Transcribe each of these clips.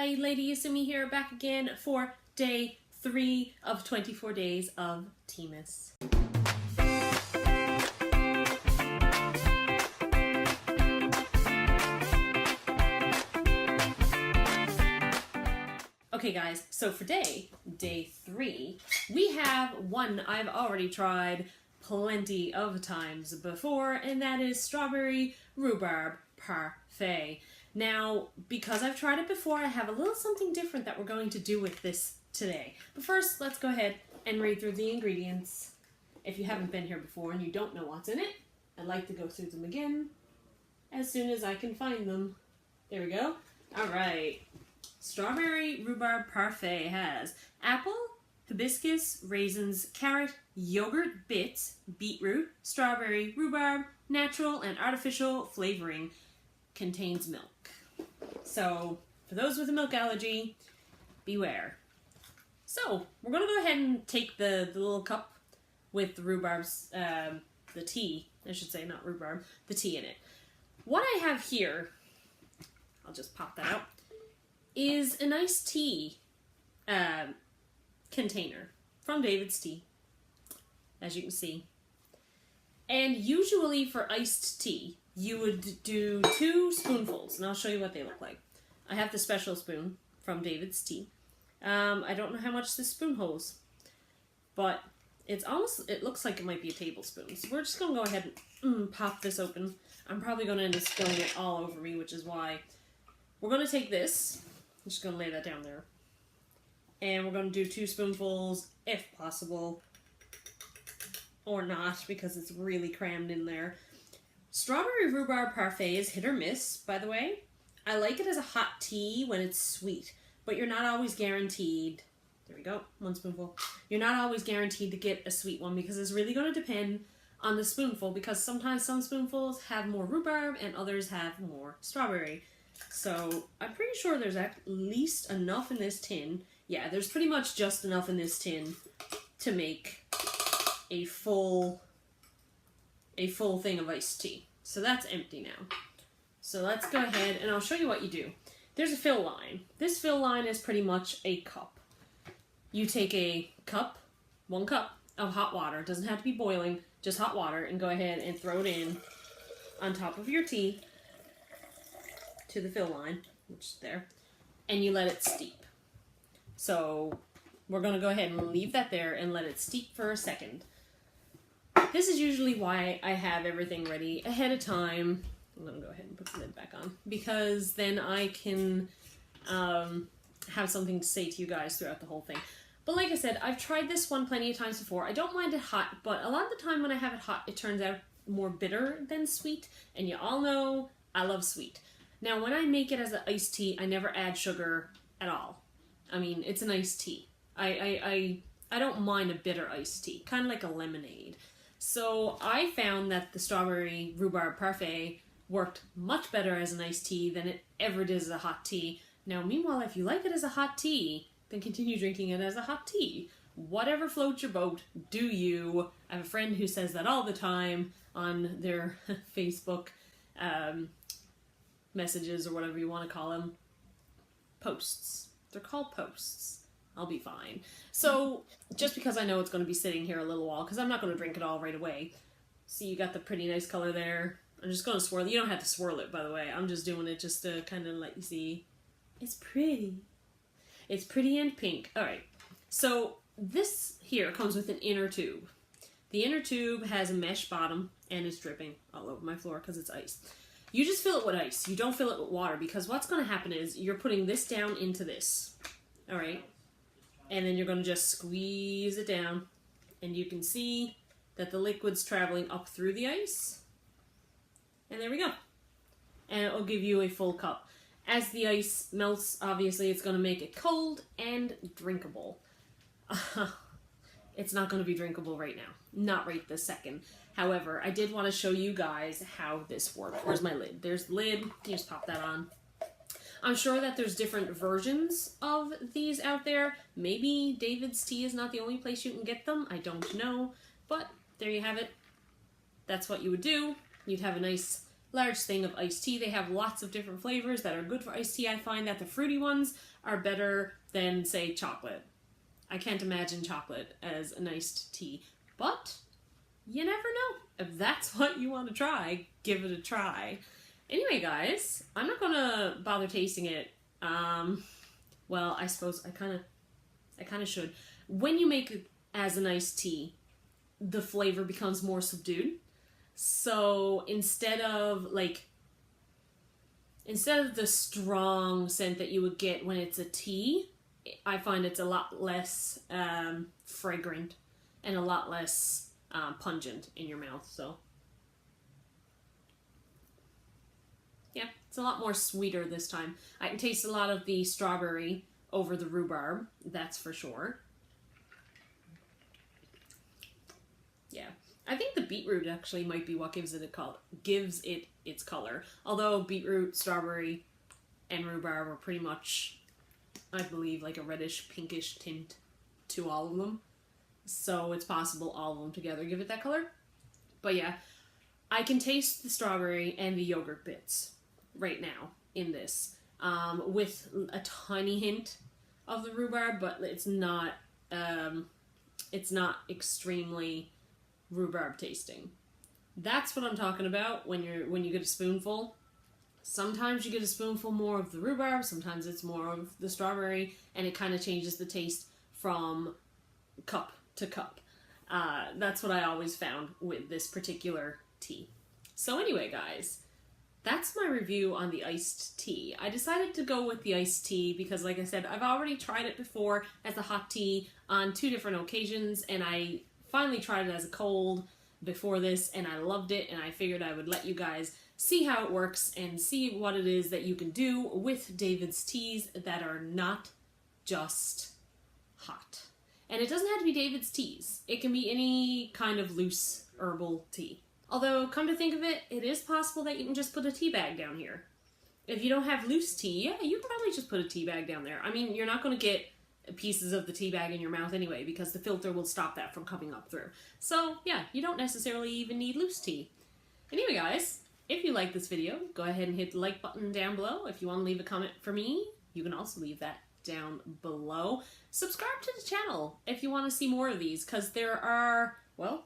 Hi, Lady Yasumi here, back again for day 3 of 24 days of Teamus. Okay guys, so for day 3, we have one I've already tried plenty of times before, and that is strawberry rhubarb parfait. Now, because I've tried it before, I have a little something different that we're going to do with this today. But first, let's go ahead and read through the ingredients. If you haven't been here before and you don't know what's in it, I'd like to go through them again as soon as I can find them. There we go. Alright. Strawberry rhubarb parfait has apple, hibiscus, raisins, carrot, yogurt bits, beetroot, strawberry, rhubarb, natural and artificial flavoring. Contains milk. So, for those with a milk allergy, beware. So, we're going to go ahead and take the little cup with the rhubarb's, the tea, I should say, not rhubarb, the tea in it. What I have here, I'll just pop that out, is an iced tea container from David's Tea, as you can see. And usually for iced tea, you would do 2 spoonfuls, and I'll show you what they look like. I have the special spoon from David's Tea. I don't know how much this spoon holds, but it looks like it might be a tablespoon. So we're just going to go ahead and pop this open. I'm probably going to end up spilling it all over me, which is why we're going to take this. I'm just going to lay that down there. And we're going to do 2 spoonfuls, if possible, or not, because it's really crammed in there. Strawberry rhubarb parfait is hit or miss, by the way. I like it as a hot tea when it's sweet, but you're not always guaranteed. There we go, 1 spoonful. You're not always guaranteed to get a sweet one because it's really going to depend on the spoonful, because sometimes some spoonfuls have more rhubarb and others have more strawberry. So I'm pretty sure there's at least enough in this tin. Yeah, there's pretty much just enough in this tin to make a full thing of iced tea. So that's empty now. So let's go ahead and I'll show you what you do. There's a fill line. This fill line is pretty much a cup. You take a cup, 1 cup of hot water. It doesn't have to be boiling, just hot water, and go ahead and throw it in on top of your tea to the fill line, which is there, and you let it steep. So we're going to go ahead and leave that there and let it steep for a second. This is usually why I have everything ready ahead of time. I'm going to go ahead and put the lid back on, because then I can have something to say to you guys throughout the whole thing. But like I said, I've tried this one plenty of times before. I don't mind it hot, but a lot of the time when I have it hot, it turns out more bitter than sweet, and you all know I love sweet. Now, when I make it as an iced tea, I never add sugar at all. I mean, it's an iced tea. I don't mind a bitter iced tea, kind of like a lemonade. So I found that the strawberry rhubarb parfait worked much better as an iced tea than it ever did as a hot tea. Now, meanwhile, if you like it as a hot tea, then continue drinking it as a hot tea. Whatever floats your boat, do you. I have a friend who says that all the time on their Facebook messages, or whatever you want to call them. Posts. They're called posts. I'll be fine. So, just because I know it's going to be sitting here a little while, because I'm not going to drink it all right away. See, you got the pretty nice color there. I'm just going to swirl it. You don't have to swirl it, by the way. I'm just doing it just to kind of let you see. It's pretty. It's pretty and pink. Alright, so this here comes with an inner tube. The inner tube has a mesh bottom, and it's dripping all over my floor because it's ice. You just fill it with ice. You don't fill it with water, because what's going to happen is you're putting this down into this. Alright? And then you're going to just squeeze it down, and you can see that the liquid's traveling up through the ice. And there we go. And it will give you a full cup. As the ice melts, obviously it's going to make it cold and drinkable. It's not going to be drinkable right now. Not right this second. However, I did want to show you guys how this works. Where's my lid? There's the lid. You just pop that on. I'm sure that there's different versions of these out there. Maybe David's Tea is not the only place you can get them. I don't know. But there you have it. That's what you would do. You'd have a nice large thing of iced tea. They have lots of different flavors that are good for iced tea. I find that the fruity ones are better than, say, chocolate. I can't imagine chocolate as an iced tea, but you never know. If that's what you want to try, give it a try. Anyway, guys, I'm not gonna bother tasting it. Well, I suppose I kind of should. When you make it as an iced tea, the flavor becomes more subdued. So instead of the strong scent that you would get when it's a tea, I find it's a lot less fragrant and a lot less pungent in your mouth. So yeah, it's a lot more sweeter this time. I can taste a lot of the strawberry over the rhubarb, that's for sure. Yeah, I think the beetroot actually might be what gives it its color. Although beetroot, strawberry, and rhubarb are pretty much, I believe, like a reddish pinkish tint to all of them. So it's possible all of them together give it that color. But yeah, I can taste the strawberry and the yogurt bits right now in this, with a tiny hint of the rhubarb, but it's not extremely rhubarb tasting. That's what I'm talking about when you get a spoonful. Sometimes you get a spoonful more of the rhubarb, sometimes it's more of the strawberry, and it kind of changes the taste from cup to cup. That's what I always found with this particular tea. So anyway, guys, that's my review on the iced tea. I decided to go with the iced tea because, like I said, I've already tried it before as a hot tea on 2 different occasions, and I finally tried it as a cold before this, and I loved it, and I figured I would let you guys see how it works and see what it is that you can do with David's teas that are not just hot. And it doesn't have to be David's teas. It can be any kind of loose herbal tea. Although, come to think of it, it is possible that you can just put a tea bag down here. If you don't have loose tea, yeah, you can probably just put a tea bag down there. I mean, you're not going to get pieces of the tea bag in your mouth anyway, because the filter will stop that from coming up through. So, yeah, you don't necessarily even need loose tea. Anyway, guys, if you like this video, go ahead and hit the like button down below. If you want to leave a comment for me, you can also leave that down below. Subscribe to the channel if you want to see more of these, because there are, well,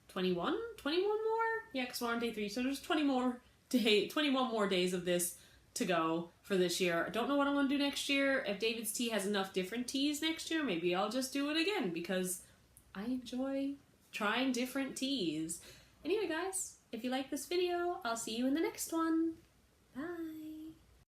21 more? Yeah, because we're on day 3, so there's 21 more days of this to go for this year. I don't know what I'm going to do next year. If David's Tea has enough different teas next year, maybe I'll just do it again, because I enjoy trying different teas. Anyway, guys, if you like this video, I'll see you in the next one. Bye!